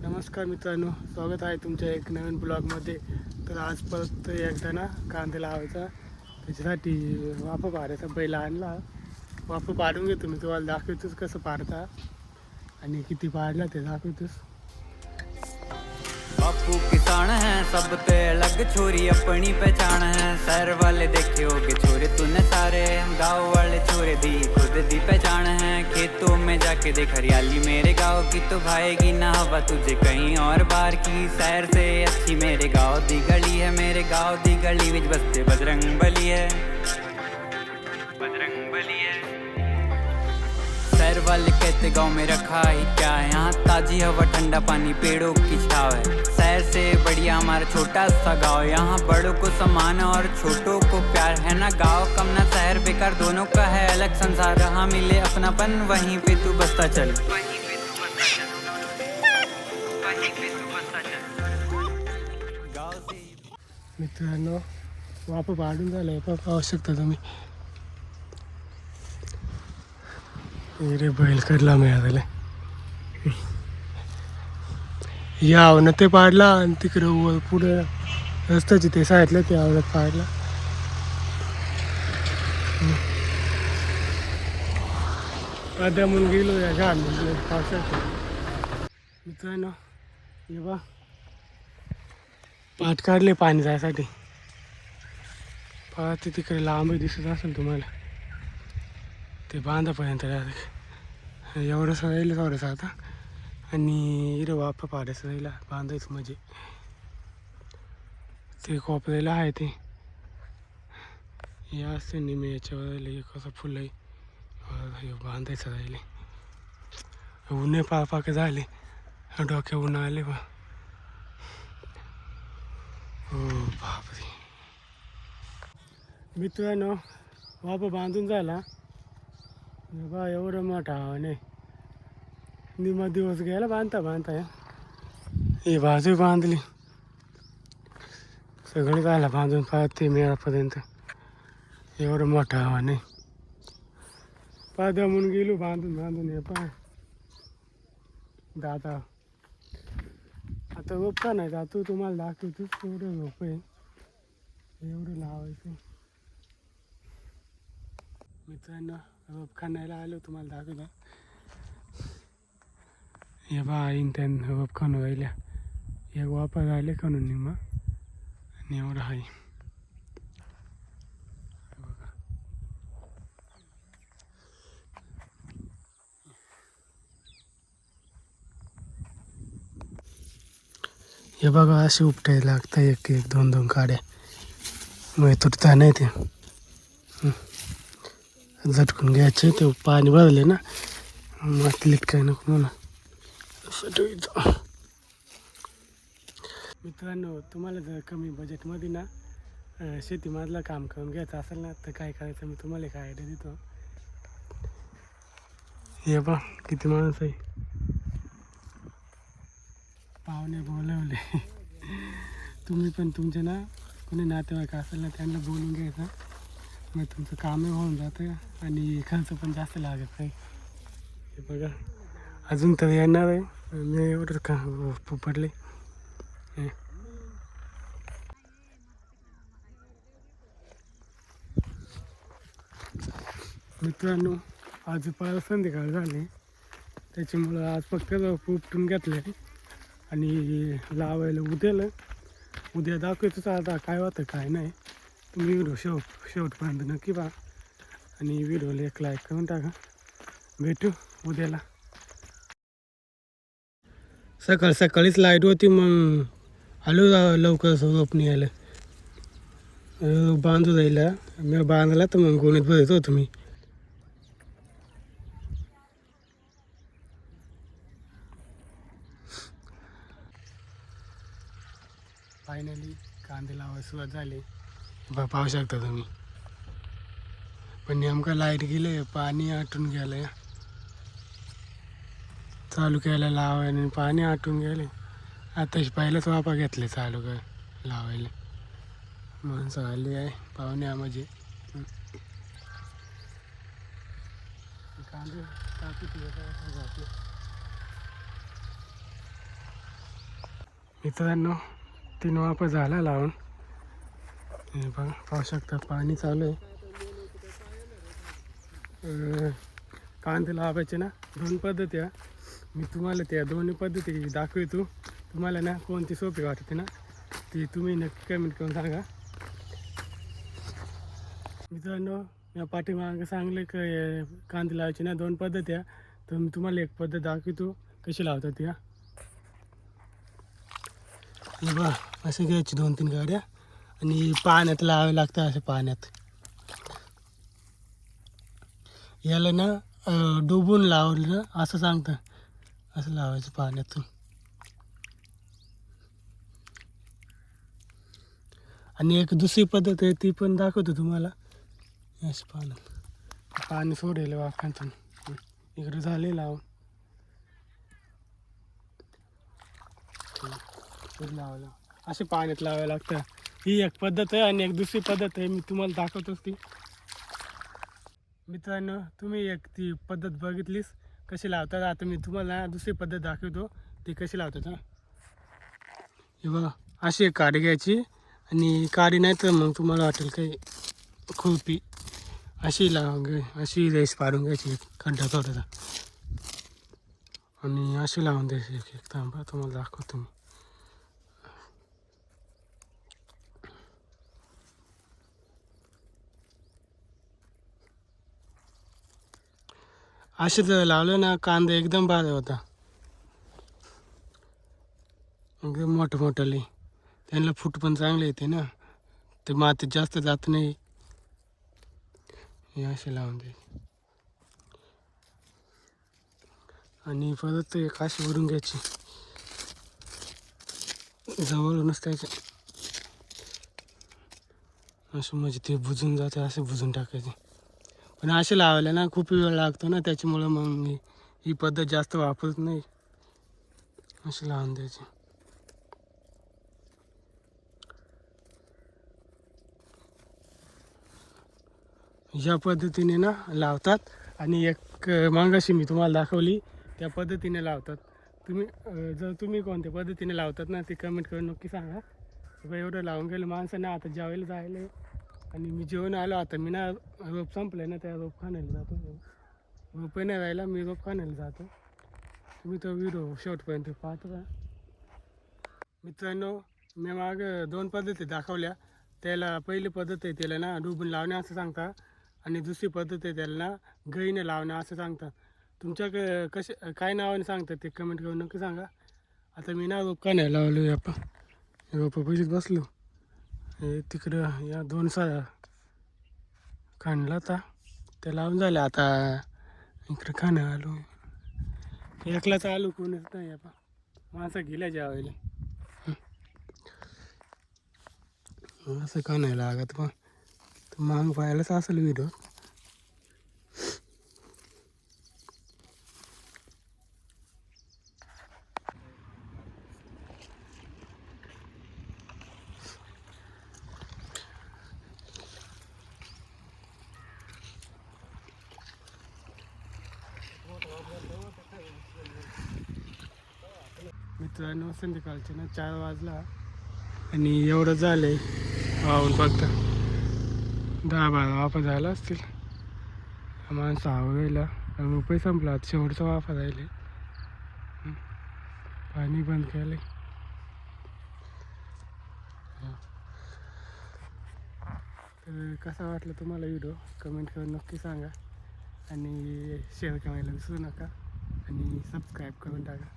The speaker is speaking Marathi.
नमस्कार मित्रांनो, स्वागत आहे तुमच्या एक नवीन ब्लॉगमध्ये. तर आज परत एकदा ना कांदा लावायचा, त्याच्यासाठी वाफा पाडायचा बैल आणला. वाफा पाडून घेतो मी, तुम्हाला दाखवतोच कसं पाडता आणि किती पाडला ते दाखवतोच. बापू किसान है सब पे अलग छोरी अपनी पहचान है। शहर वाले देखे होगे छोरे तूने सारे, गाँव वाले छोरे दी खुद दी पहचान है। खेतों में जाके देख हरियाली मेरे गाँव की, तो भाएगी ना हवा तुझे कहीं और बाहर की। शहर से अच्छी मेरे गाँव दी गली है, मेरे गाँव दी गली विच बसते बजरंग बली है, बजरंग बली है। शहर वाले कहते गाँव में रखा ही क्या है, यहाँ ताजी हवा ठंडा पानी पेड़ों की छाव है। शहर से बढ़िया हमारा छोटा सा गाँव, यहाँ बड़ों को सम्मान और छोटों को प्यार है ना। गाँव कम ना शहर बेकार, दोनों का है अलग संसार। हाँ मिले अपनापन वहीं पे तू बसता चल, वहीं पे तू बसता चल, वहीं पे तू बसता चल। गाँव से मित्रांनो, वाफा पाडून झालं पाहू शकता तुम्ही. रे बैल कडला मिळाला यावं ते पाडला आणि तिकडं पुढं रस्त्याची ते साईडला ते आवडत पाडला. आता म्हणून गेलो या घाण पावसात. मित्रांनो हे बा पाठ काढले पाणी जायसाठी. पहा ते तिकडे लांब दिसत असेल तुम्हाला, ते बांधापर्यंत एवढंच राहिलं थोडंसं आता. आणि इकडं वाफा पाडायचं राहिला बांधायचं, म्हणजे ते कोपऱ्याला आहे ते हे असते नेहमी याच्यावर राहिले कसं फुलं आहे बांधायचं राहिले. उन्हे पाक झाले, डोक्या ऊन आले बा. हो बापरे मित्रांनो, वाफा बांधून झाला बा. एवढं मोठा नाही, निम्मा दिवस गेला बांधता बांधता. हे बाजू बांधली, सगळं झालं बांधून पाहते मेळापर्यंत. एवढं मोठा हवा नाही, पादा म्हणून गेलो बांधून बांधून. हे पा दादा आता रोप का नाही जातो, तुम्हाला दाखवतोच. एवढं रोप आहे, एवढं लावायचं. मित्रांनो रोप खाण्याला आलो, तुम्हाला दाखवतो. हे बा आईन त्यानं रोप खाणून राहिल्या. एक वापा राहिले खाणून निम्मा, आणि एवढं आहे बघा. हे बघा असे उपटायला लागतं, एक एक दोन दोन काड्या, मग तुटता नाही ते. झटकून घ्यायचे, ते पाणी भरले ना मातीत काय नको म्हणा. मित्रांनो तुम्हाला जर कमी बजेटमध्ये ना शेतीमधलं काम करून घ्यायचं असेल ना, तर काय करायचं मी तुम्हाला एक आयडिया देतो. हे बा किती माणसं आहे, पाहुणे बोलवले. तुम्ही पण तुमचे ना कोणी नातेवाईक असेल ना, त्यांना बोलून घ्यायचं, मग तुमचं कामही होऊन जातं आणि खर्च पण जास्त लागत नाही. हे बघा अजून तर येणार आहे, मी एवढं का पडले. मित्रांनो आज परत संध्याकाळ झाली, त्याच्यामुळं आज फक्त उपटून घेतले आणि लावायला उद्या दाखवतोच आता काय होतं काय नाही. तुम्ही व्हिडिओ शेवटपर्यंत नक्की पहा आणि व्हिडिओला एक लाईक करून टाका. भेटू उद्याला. सकाळीच लाईट होती, मग आलो लवकर रोप न्यायला. बांधू जायला मी बांधला, तर मग गोणीत भरत होतो मी. फायनली कांदे लावायला सुरुवात झाली, पाहू शकता तुम्ही. पण नेमकं लाईट गेले, पाणी आटून गेलं. चालू केलं लावायला आणि पाणी आटून गेले. आताच पहिलाच वापा घेतले चालू कर लावायला. माणसं आली आहे पाहुण्या, म्हणजे कांदे टाकू. मित्रांनो 3 वाफा झाला लावून. हे बघा पाहू शकता पाणी चालू आहे. कांदे लावायचे ना 2 पद्धती आहे. मी तुम्हाला त्या दोन्ही पद्धती दाखवतो. तुम्हाला ना कोणती सोपी वाटते ना ती तुम्ही नक्की कमेंट करून सांगा. मित्रांनो या पाठीमागं सांगले की कांदे लावायचे ना 2 पद्धती आहे. तर मी तुम्हाला एक पद्धत दाखवतो कशी लावतात त्या. हे बघा असे घ्यायची 2-3 गाड्या आणि पाण्यात लावावे लागतं. असे पाण्यात याला ना डुबून लावलं ना असं सांगतं. असं लावायचं पाण्यातून. आणि एक दुसरी पद्धत आहे ती पण दाखवतो तुम्हाला. असं पाणी सोडेल वाफांतून. इकडे झाले लावून लावलं असे पाण्यात लावावं लागतं. ही एक पद्धत आहे आणि एक दुसरी पद्धत आहे मी तुम्हाला दाखवतोच ती. मित्रांनो तुम्ही एक ती पद्धत बघितलीस कशी लावतात. आता मी तुम्हाला दुसरी पद्धत दाखवतो ती कशी लावतात. हां हे बघा अशी एक काडी घ्यायची आणि काडी नाही तर मग तुम्हाला वाटेल काही खुरपी अशी अशी रेस पाडून घ्यायची खड्डा थोडासा आणि अशी लावून द्यायची एक थांबा तुम्हाला दाखवतो मी. असे जर लावलं ना कांदा एकदम भारी होता. एकदम मोठं त्यांना फूट पण चांगले येते ना. ते मातीत जास्त जात नाही. हे असे लावून द्यायचे आणि परत एक अशी भरून घ्यायची जवळूनच त्याच्या असं म्हणजे ते बुजून जाते. असे बुजून टाकायचे. पण असे लावायला ना खूप वेळ लागतो ना त्याच्यामुळं मग ही पद्धत जास्त वापरत नाही. असे लावून द्यायचे. ह्या पद्धतीने ना लावतात. आणि एक मागाशी मी तुम्हाला दाखवली त्या पद्धतीने लावतात. तुम्ही जर तुम्ही कोणत्या पद्धतीने लावतात ना ते कमेंट करून नक्की सांगा. एवढं लावून गेलं माणसांना आता जेवायला जायला आणि मी जेवण आलो. आता मी ना रोप संपलं आहे ना त्या रोप खाण्याला जातो. रोप नाही राहिला मी रोप खाण्याला जातो. तुम्ही तो व्हिडिओ शेवटपर्यंत पाहतो का. मित्रांनो मी मागं 2 पद्धती दाखवल्या. त्याला पहिली पद्धत आहे त्याला ना डुबून लावणे असं सांगता आणि दुसरी पद्धत आहे त्याला ना गईने लावणं असं सांगतात. तुमच्याकडे कसे काय नावाने सांगतात ते कमेंट करून नक्की सांगा. आता मी ना रोप खाण्याला लावलो. आपण रोपं पैसेच बसलो. हे तिकडं या 2 साया खाणला आता ते लावून झाले. आता इकडं खाणं आलो. एकलाच आलो कोणच नाही. आपण माणसं गेल्या जेवायला. असं का नाही लागत पण माग पाहायलाच असेल व्हिडिओ. मित्रांनो संध्याकाळचे ना 4 वाजला आणि एवढं झालंय वाहून फक्त 10-12 वाफा झाला असतील. माणसं आवरायला रुपये संपला. शेवटचा वाफा राहिले. पाणी बंद केलं. तर कसा वाटलं तुम्हाला व्हिडिओ कमेंट करून नक्की सांगा आणि शेअर करायला विसरू नका आणि सबस्क्राईब करून टाका.